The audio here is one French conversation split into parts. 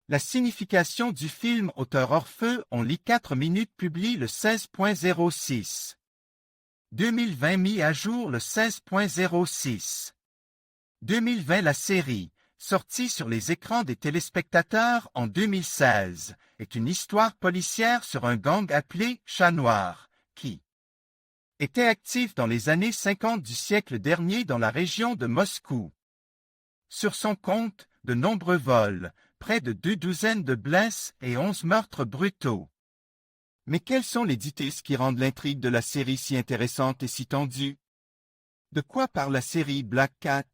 La signification du film Auteur Orfeu, on lit 4 minutes publie le 16.06. 2020 mis à jour le 16.06. 2020 la série, sortie sur les écrans des téléspectateurs en 2016, est une histoire policière sur un gang appelé Chat Noir, qui était actif dans les années 50 du siècle dernier dans la région de Moscou. Sur son compte, de nombreux vols, près de 2 douzaines de blesses et 11 meurtres brutaux. Mais quels sont les détails qui rendent l'intrigue de la série si intéressante et si tendue? De quoi parle la série Black Cat?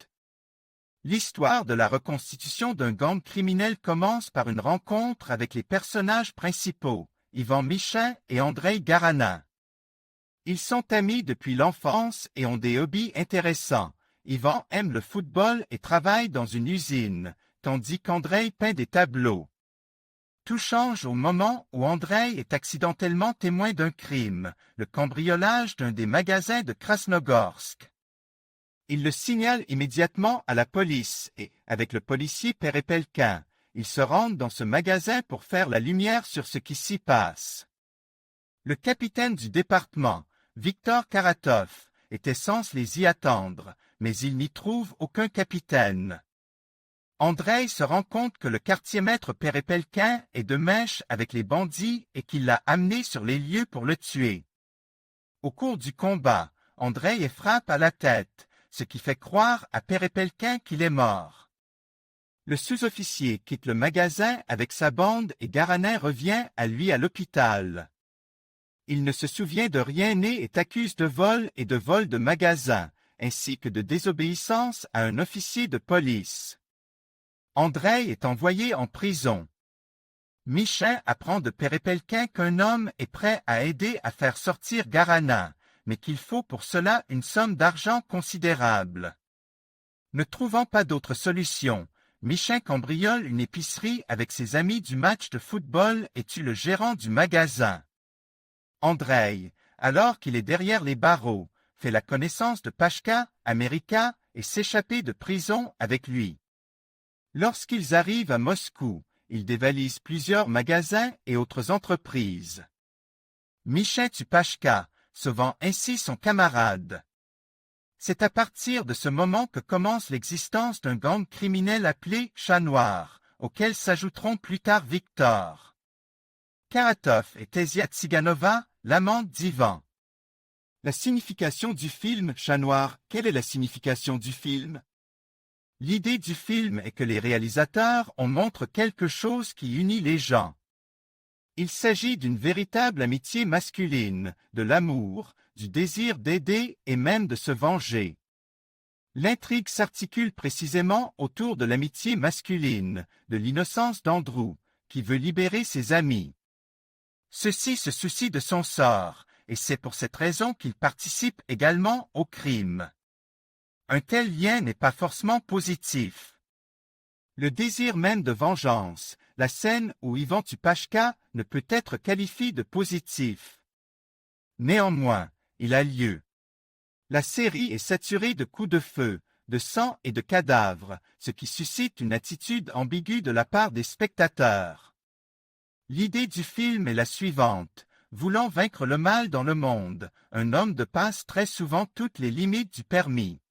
L'histoire de la reconstitution d'un gang criminel commence par une rencontre avec les personnages principaux, Ivan Michin et Andrei Garana. Ils sont amis depuis l'enfance et ont des hobbies intéressants. Ivan aime le football et travaille dans une usine, tandis qu'Andrei peint des tableaux. Tout change au moment où Andrei est accidentellement témoin d'un crime, le cambriolage d'un des magasins de Krasnogorsk. Il le signale immédiatement à la police et, avec le policier Perepelkin, ils se rendent dans ce magasin pour faire la lumière sur ce qui s'y passe. Le capitaine du département, Viktor Karatov, était censé les y attendre, mais il n'y trouve aucun capitaine. Andrei se rend compte que le quartier-maître Perepelkin est de mèche avec les bandits et qu'il l'a amené sur les lieux pour le tuer. Au cours du combat, Andrei est frappé à la tête, ce qui fait croire à Perepelkin qu'il est mort. Le sous-officier quitte le magasin avec sa bande et Garanin revient à lui à l'hôpital. Il ne se souvient de rien et est accusé de vol et de vol de magasin, ainsi que de désobéissance à un officier de police. Andrei est envoyé en prison. Michin apprend de Perepelkin qu'un homme est prêt à aider à faire sortir Garana, mais qu'il faut pour cela une somme d'argent considérable. Ne trouvant pas d'autre solution, Michin cambriole une épicerie avec ses amis du match de football et tue le gérant du magasin. Andrei, alors qu'il est derrière les barreaux, fait la connaissance de Pashka, Amerika, et s'échapper de prison avec lui. Lorsqu'ils arrivent à Moscou, ils dévalisent plusieurs magasins et autres entreprises. Michin tue Pashka, sauvant ainsi son camarade. C'est à partir de ce moment que commence l'existence d'un gang criminel appelé Chat Noir, auquel s'ajouteront plus tard Viktor Karatov et Tesia Tsiganova, l'amante d'Ivan. La signification du film Chat Noir, quelle est la signification du film? L'idée du film est que les réalisateurs en montrent quelque chose qui unit les gens. Il s'agit d'une véritable amitié masculine, de l'amour, du désir d'aider et même de se venger. L'intrigue s'articule précisément autour de l'amitié masculine, de l'innocence d'Andrew, qui veut libérer ses amis. Ceux-ci se soucient de son sort, et c'est pour cette raison qu'il participe également au crime. Un tel lien n'est pas forcément positif. Le désir même de vengeance, la scène où Ivan tue Pashka, ne peut être qualifié de positif. Néanmoins, il a lieu. La série est saturée de coups de feu, de sang et de cadavres, ce qui suscite une attitude ambiguë de la part des spectateurs. L'idée du film est la suivante. Voulant vaincre le mal dans le monde, un homme dépasse très souvent toutes les limites du permis.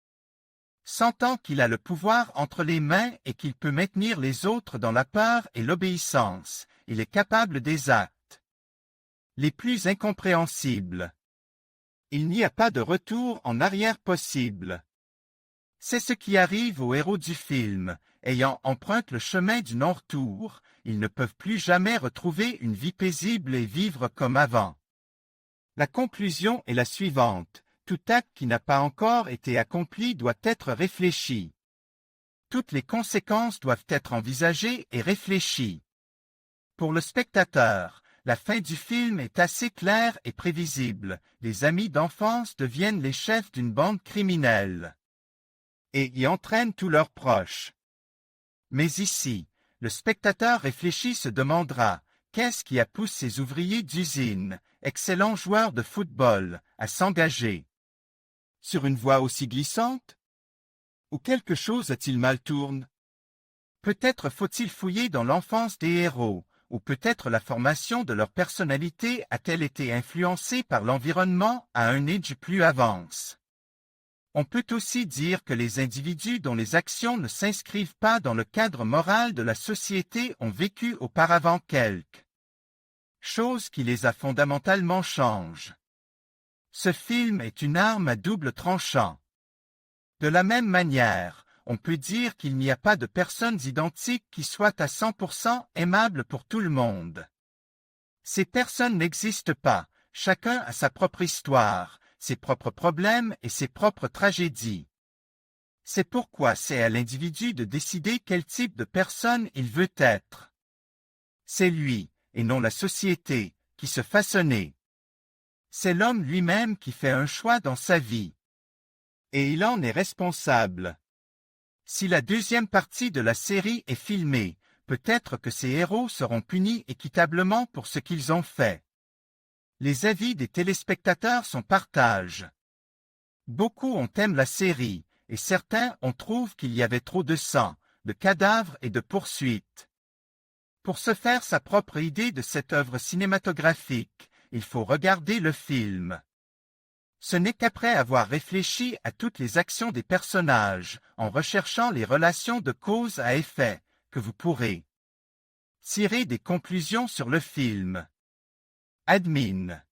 Sentant qu'il a le pouvoir entre les mains et qu'il peut maintenir les autres dans la peur et l'obéissance, il est capable des actes les plus incompréhensibles. Il n'y a pas de retour en arrière possible. C'est ce qui arrive aux héros du film. Ayant emprunté le chemin du non-retour, ils ne peuvent plus jamais retrouver une vie paisible et vivre comme avant. La conclusion est la suivante. Tout acte qui n'a pas encore été accompli doit être réfléchi. Toutes les conséquences doivent être envisagées et réfléchies. Pour le spectateur, la fin du film est assez claire et prévisible. Les amis d'enfance deviennent les chefs d'une bande criminelle et y entraînent tous leurs proches. Mais ici, le spectateur réfléchi se demandera qu'est-ce qui a poussé ces ouvriers d'usine, excellents joueurs de football, à s'engager sur une voie aussi glissante? Ou quelque chose a-t-il mal tourné? Peut-être faut-il fouiller dans l'enfance des héros, ou peut-être la formation de leur personnalité a-t-elle été influencée par l'environnement à un âge plus avance. On peut aussi dire que les individus dont les actions ne s'inscrivent pas dans le cadre moral de la société ont vécu auparavant quelque chose qui les a fondamentalement changé. Ce film est une arme à double tranchant. De la même manière, on peut dire qu'il n'y a pas de personnes identiques qui soient à 100% aimables pour tout le monde. Ces personnes n'existent pas, chacun a sa propre histoire, ses propres problèmes et ses propres tragédies. C'est pourquoi c'est à l'individu de décider quel type de personne il veut être. C'est lui, et non la société, qui se façonne. C'est l'homme lui-même qui fait un choix dans sa vie. Et il en est responsable. Si la deuxième partie de la série est filmée, peut-être que ces héros seront punis équitablement pour ce qu'ils ont fait. Les avis des téléspectateurs sont partagés. Beaucoup aiment la série, et certains trouvent qu'il y avait trop de sang, de cadavres et de poursuites. Pour se faire sa propre idée de cette œuvre cinématographique, il faut regarder le film. Ce n'est qu'après avoir réfléchi à toutes les actions des personnages, en recherchant les relations de cause à effet, que vous pourrez tirer des conclusions sur le film. Admin.